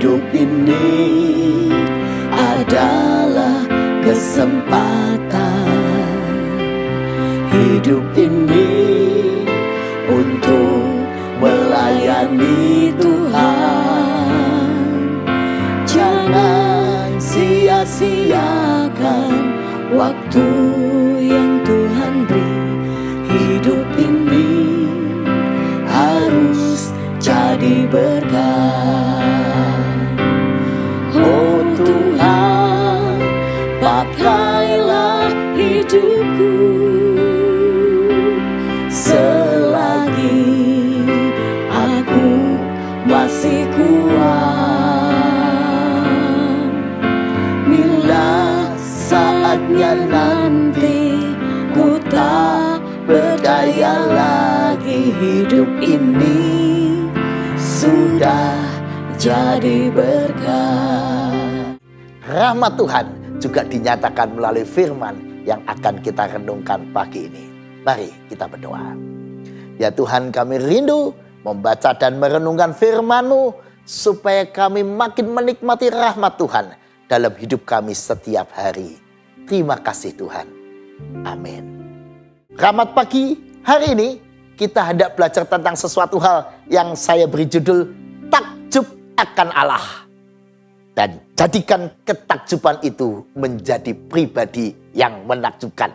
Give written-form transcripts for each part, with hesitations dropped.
Hidup ini adalah kesempatan. Hidup ini untuk melayani Tuhan. Jangan sia-siakan waktu yang Tuhan beri. Hidup ini harus jadi berkat. Oh Tuhan, pakailah hidupku selagi aku masih kuat. Bila saatnya nanti ku tak berdaya lagi, hidup ini sudah jadi berkat. Rahmat Tuhan juga dinyatakan melalui firman yang akan kita renungkan pagi ini. Mari kita berdoa. Ya Tuhan, kami rindu membaca dan merenungkan firman-Mu supaya kami makin menikmati rahmat Tuhan dalam hidup kami setiap hari. Terima kasih Tuhan. Amin. Rahmat pagi hari ini kita hendak belajar tentang sesuatu hal yang saya beri judul takjub akan Allah. Dan jadikan ketakjuban itu menjadi pribadi yang menakjubkan.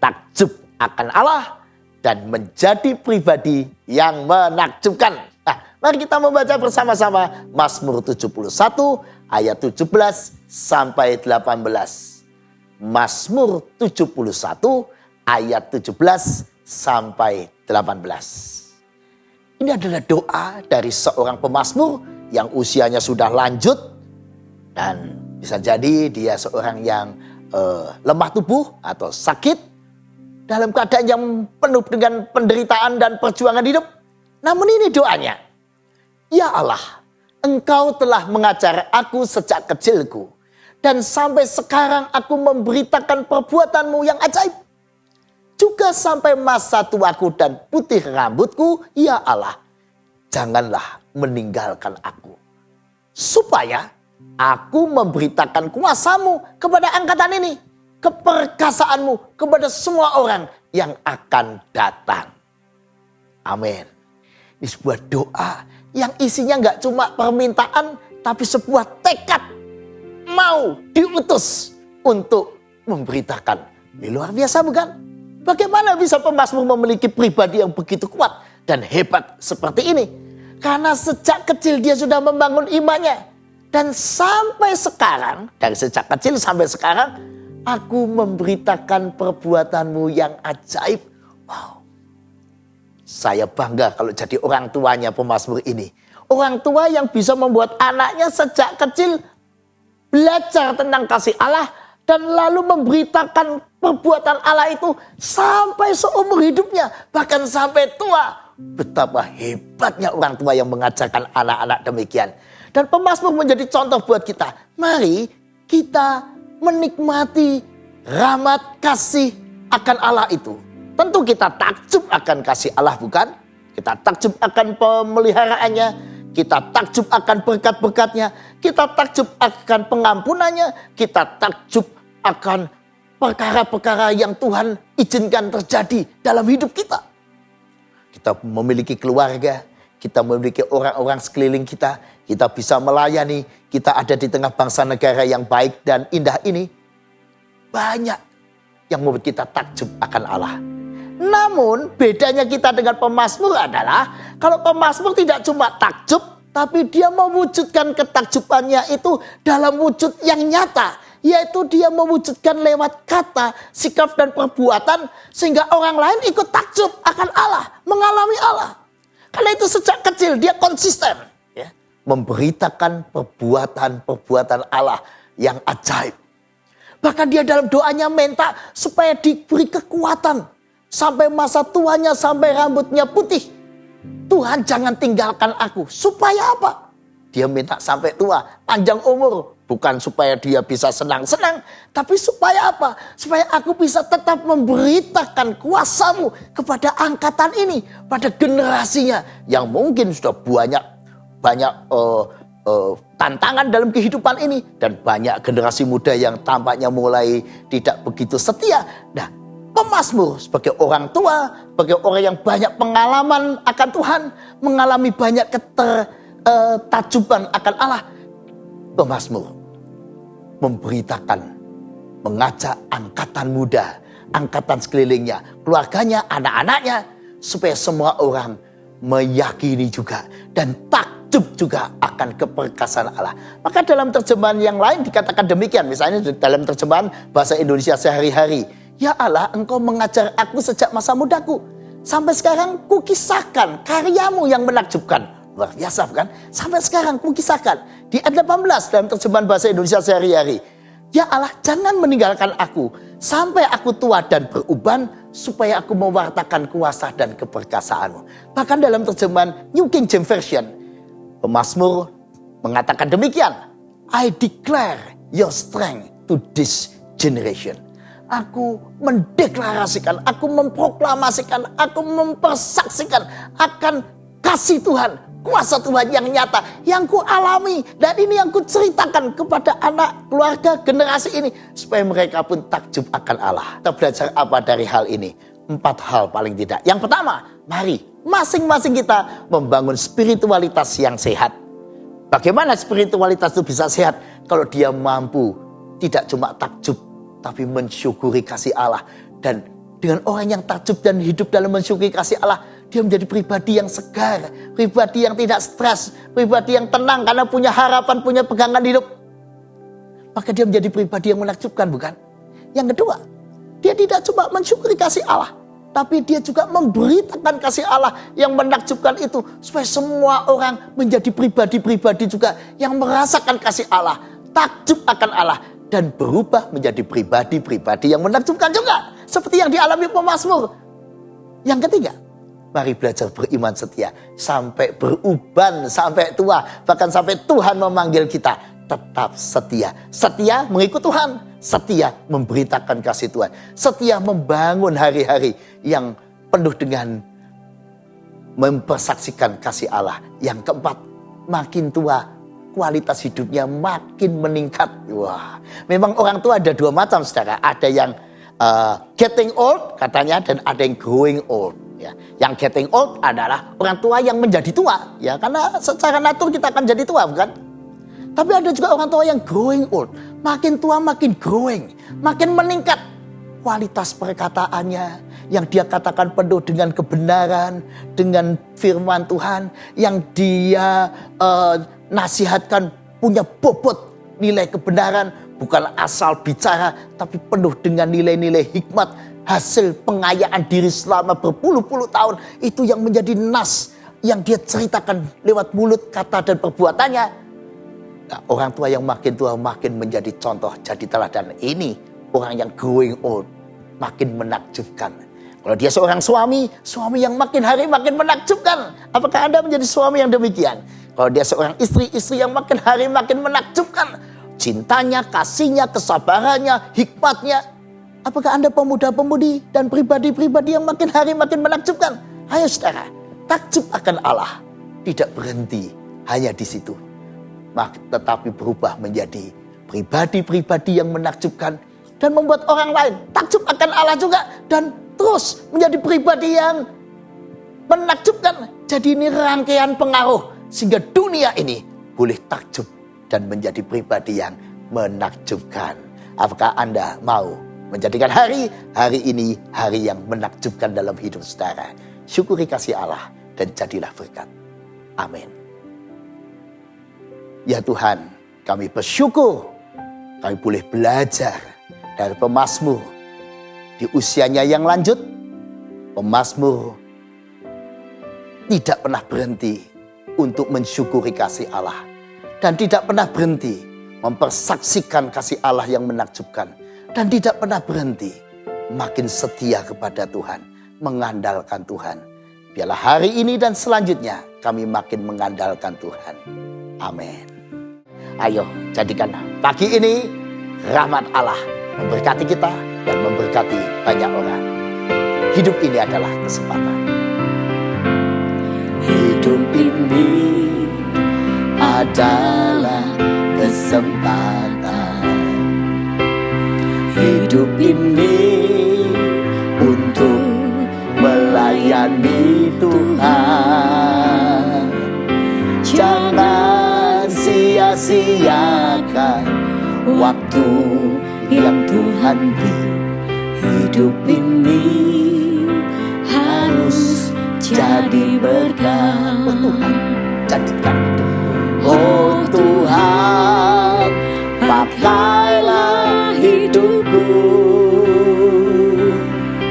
Takjub akan Allah dan menjadi pribadi yang menakjubkan. Nah, mari kita membaca bersama-sama Mazmur 71 ayat 17 sampai 18. Mazmur 71 ayat 17 sampai 18. Ini adalah doa dari seorang pemazmur yang usianya sudah lanjut. Dan bisa jadi dia seorang yang lemah tubuh atau sakit. Dalam keadaan yang penuh dengan penderitaan dan perjuangan hidup. Namun ini doanya. Ya Allah, Engkau telah mengajar aku sejak kecilku. Dan sampai sekarang aku memberitakan perbuatan-Mu yang ajaib. Juga sampai masa tuaku dan putih rambutku, ya Allah, janganlah meninggalkan aku. Supaya aku memberitakan kuasa-Mu kepada angkatan ini. Keperkasaan-Mu kepada semua orang yang akan datang. Amin. Ini sebuah doa yang isinya gak cuma permintaan, tapi sebuah tekad mau diutus untuk memberitakan. Ini luar biasa bukan? Bagaimana bisa pemazmur memiliki pribadi yang begitu kuat dan hebat seperti ini? Karena sejak kecil dia sudah membangun imannya. Dan sampai sekarang, dari sejak kecil sampai sekarang, aku memberitakan perbuatan-Mu yang ajaib. Wow. Saya bangga kalau jadi orang tuanya pemazmur ini. Orang tua yang bisa membuat anaknya sejak kecil belajar tentang kasih Allah. Dan lalu memberitakan perbuatan Allah itu sampai seumur hidupnya. Bahkan sampai tua. Betapa hebatnya orang tua yang mengajarkan anak-anak demikian. Dan pemazmur menjadi contoh buat kita. Mari kita menikmati rahmat kasih akan Allah itu. Tentu kita takjub akan kasih Allah bukan? Kita takjub akan pemeliharaannya. Kita takjub akan berkat-berkatnya. Kita takjub akan pengampunannya. Kita takjub akan perkara-perkara yang Tuhan izinkan terjadi dalam hidup kita. Kita memiliki keluarga. Kita memiliki orang-orang sekeliling kita. Kita bisa melayani. Kita ada di tengah bangsa negara yang baik dan indah ini. Banyak yang membuat kita takjub akan Allah. Namun bedanya kita dengan pemazmur adalah kalau pemazmur tidak cuma takjub, tapi dia mewujudkan ketakjubannya itu dalam wujud yang nyata. Yaitu dia mewujudkan lewat kata, sikap dan perbuatan sehingga orang lain ikut takjub akan Allah, mengalami Allah. Karena itu sejak kecil dia konsisten ya, memberitakan perbuatan-perbuatan Allah yang ajaib. Bahkan dia dalam doanya minta supaya diberi kekuatan. Sampai masa tuanya, sampai rambutnya putih. Tuhan jangan tinggalkan aku. Supaya apa? Dia minta sampai tua, panjang umur. Bukan supaya dia bisa senang-senang. Tapi supaya apa? Supaya aku bisa tetap memberitakan kuasa-Mu kepada angkatan ini. Pada generasinya yang mungkin sudah banyak tantangan dalam kehidupan ini. Dan banyak generasi muda yang tampaknya mulai tidak begitu setia. Nah, pemazmur sebagai orang tua, sebagai orang yang banyak pengalaman akan Tuhan, mengalami banyak ketertajuban akan Allah. Pemazmur memberitakan, mengajak angkatan muda, angkatan sekelilingnya, keluarganya, anak-anaknya, supaya semua orang meyakini juga dan takjub juga akan keperkasaan Allah. Maka dalam terjemahan yang lain dikatakan demikian. Misalnya dalam terjemahan bahasa Indonesia sehari-hari, ya Allah, engkau mengajar aku sejak masa mudaku, sampai sekarang kukisahkan karyamu yang menakjubkan. Luar biasa bukan? Sampai sekarang kukisahkan. Di ayat 18 dalam terjemahan bahasa Indonesia sehari-hari, ya Allah, jangan meninggalkan aku sampai aku tua dan beruban, supaya aku mewartakan kuasa dan keperkasaanmu. Bahkan dalam terjemahan New King James Version, pemazmur mengatakan demikian, I declare your strength to this generation. Aku mendeklarasikan, aku memproklamasikan, aku mempersaksikan akan kasih Tuhan, kuasa Tuhan yang nyata, yang ku alami, dan ini yang ku ceritakan kepada anak, keluarga, generasi ini, supaya mereka pun takjub akan Allah. Kita belajar apa dari hal ini? 4 hal paling tidak. Yang pertama, mari masing-masing kita membangun spiritualitas yang sehat. Bagaimana spiritualitas itu bisa sehat? Kalau dia mampu tidak cuma takjub, tapi mensyukuri kasih Allah. Dan dengan orang yang takjub dan hidup dalam mensyukuri kasih Allah, dia menjadi pribadi yang segar, pribadi yang tidak stres, pribadi yang tenang karena punya harapan, punya pegangan hidup. Maka dia menjadi pribadi yang menakjubkan, bukan? Yang kedua, dia tidak cuma mensyukuri kasih Allah, tapi dia juga memberitakan kasih Allah yang menakjubkan itu, supaya semua orang menjadi pribadi-pribadi juga yang merasakan kasih Allah, takjub akan Allah, dan berubah menjadi pribadi-pribadi yang menakjubkan juga, seperti yang dialami pemazmur. Yang ketiga, mari belajar beriman setia sampai beruban, sampai tua, bahkan sampai Tuhan memanggil kita tetap setia. Setia mengikut Tuhan, setia memberitakan kasih Tuhan, setia membangun hari-hari yang penuh dengan mempersaksikan kasih Allah. Yang keempat, makin tua kualitas hidupnya makin meningkat. Wah, memang orang tua ada 2 macam, saudara. Ada yang getting old katanya, dan ada yang growing old. Ya, yang getting old adalah orang tua yang menjadi tua, ya, karena secara natur kita akan jadi tua, bukan? Tapi ada juga orang tua yang growing old, makin tua makin growing, makin meningkat kualitas perkataannya, yang dia katakan penuh dengan kebenaran, dengan firman Tuhan, yang dia nasihatkan punya bobot nilai kebenaran, bukan asal bicara, tapi penuh dengan nilai-nilai hikmat, hasil pengayaan diri selama berpuluh-puluh tahun. Itu yang menjadi nas yang dia ceritakan lewat mulut, kata, dan perbuatannya. Nah, orang tua yang makin tua makin menjadi contoh, jadi teladan. Ini orang yang growing old, makin menakjubkan. Kalau dia seorang suami yang makin hari makin menakjubkan. Apakah Anda menjadi suami yang demikian? Kalau dia seorang istri yang makin hari makin menakjubkan. Cintanya, kasihnya, kesabarannya, hikmatnya. Apakah Anda pemuda-pemudi dan pribadi-pribadi yang makin hari makin menakjubkan? Ayo saudara, takjub akan Allah tidak berhenti hanya di situ, tetapi berubah menjadi pribadi-pribadi yang menakjubkan dan membuat orang lain takjub akan Allah juga, dan terus menjadi pribadi yang menakjubkan. Jadi ini rangkaian pengaruh sehingga dunia ini boleh takjub dan menjadi pribadi yang menakjubkan. Apakah Anda mau menjadikan hari ini hari yang menakjubkan dalam hidup saudara? Syukuri kasih Allah dan jadilah berkat. Amin. Ya Tuhan, kami bersyukur kami boleh belajar dari pemazmur. Di usianya yang lanjut, pemazmur tidak pernah berhenti untuk mensyukuri kasih Allah, dan tidak pernah berhenti mempersaksikan kasih Allah yang menakjubkan, dan tidak pernah berhenti makin setia kepada Tuhan, mengandalkan Tuhan. Biarlah hari ini dan selanjutnya kami makin mengandalkan Tuhan. Amin. Ayo jadikan pagi ini rahmat Allah memberkati kita dan memberkati banyak orang. Hidup ini adalah kesempatan. Hidup ini adalah kesempatan. Hidup ini untuk melayani Tuhan. Jangan sia-siakan waktu yang Tuhan beri. Hidup ini harus jadi berkah. Oh Tuhan, jadikan hidup. Oh Tuhan, pakailah hidupku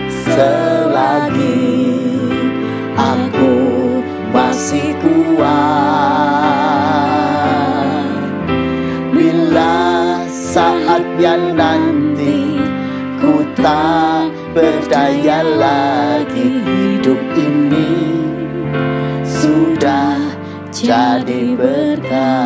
selagi aku masih kuat. Bila saatnya nanti ku tak berdaya lagi, hidup ini sudah jadi berkah.